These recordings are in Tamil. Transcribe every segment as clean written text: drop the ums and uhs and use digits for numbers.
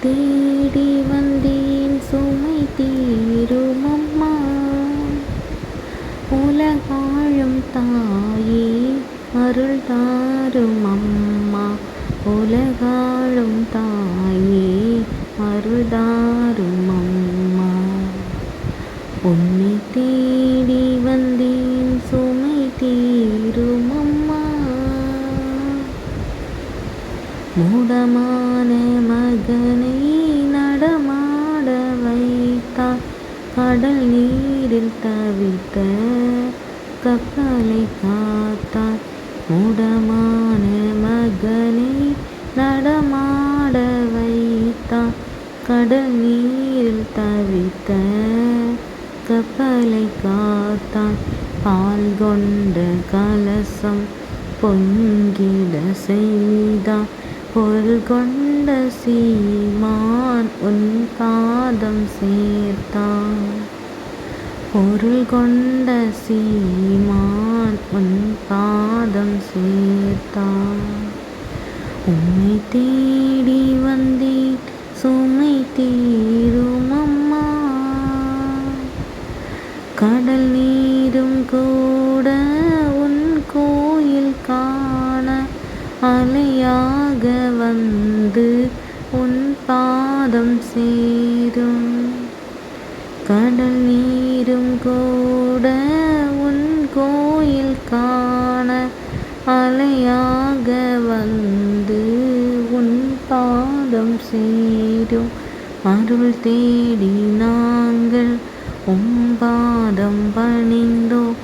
தேடி வந்தேன் சுமை தீரும் அம்மா. உலகாளும் தாயே அருள் தாரும் அம்மா. உலகாளும் தாயே அருள் தாரும் அம்மா. உன்னை தேடி வந்தேன் சுமை தீரும் அம்மா. மூடமான மகனை நடமாட வைத்தார். கடல் நீரில் தவித்த கப்பலை காத்தார். மூடமான மகனை நடமாட வைத்தார். கடல் நீரில் தவித்த கப்பலை காத்தார். பால் கொண்ட கலசம் பொங்கிட செய்தார். பொருள் கொண்ட சீமான் உன் பாதம் சேர்த்தான். பொருள் கொண்ட சீமான் உன் பாதம் சேர்த்தான். உம்மை தேடி வந்தேன் சுமை தீரும் அம்மா. கடல் நீரும் கூட உன் கோயில் காண அலையாக வந்து உன் பாதம் சேரும். கடல் நீரும் கூட உன் கோயில் காண அலையாக வந்து உன் பாதம் சேரும். அருள் தேடி நாங்கள் பாதம் பணிந்தோம்.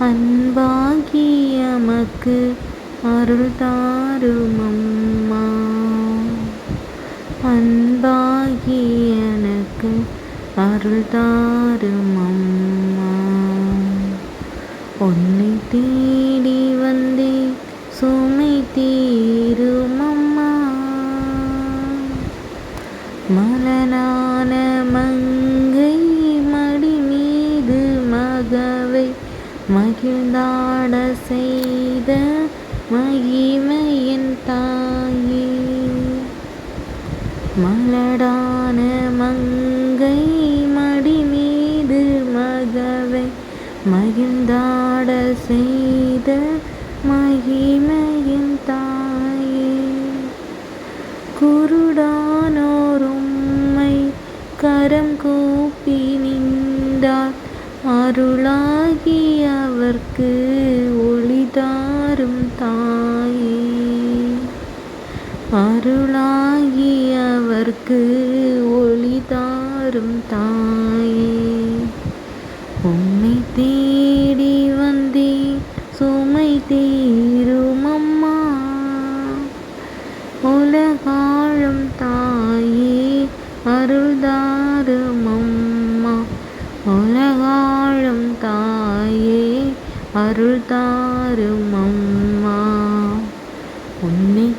அன்பாகி எமக்கு அருள் தாரும் அம்மா. அன்பாகி எனக்கு அருள் தாரும் அம்மா. உன்னை தேடி வந்தேன் சுமை தீரும் அம்மா. மலனான மங்கை மடி மீது மகவை மகிழ்ந்தாட செய்த மகிமையின் தாயே. மலடான மங்கை மடி மீது மகவை மகிழ்ந்தாட செய்த மகிமையின் தாயே. குருடானோர் உம்மை கரம் கூப்பி நின்றார். அருளாகி அவர்க்கு ஒளி தாரும் தாயே. அருளாகி அவர்க்கு ஒளி தாரும் தாயே. உம்மை தேடி வந்தேன் சுமை தீரும் அம்மா. உலகாளும் தாயே அருள் தாரும் அம்மா. உலகாளும் தாயே அருள் தாரும் அம்மா. உன்னை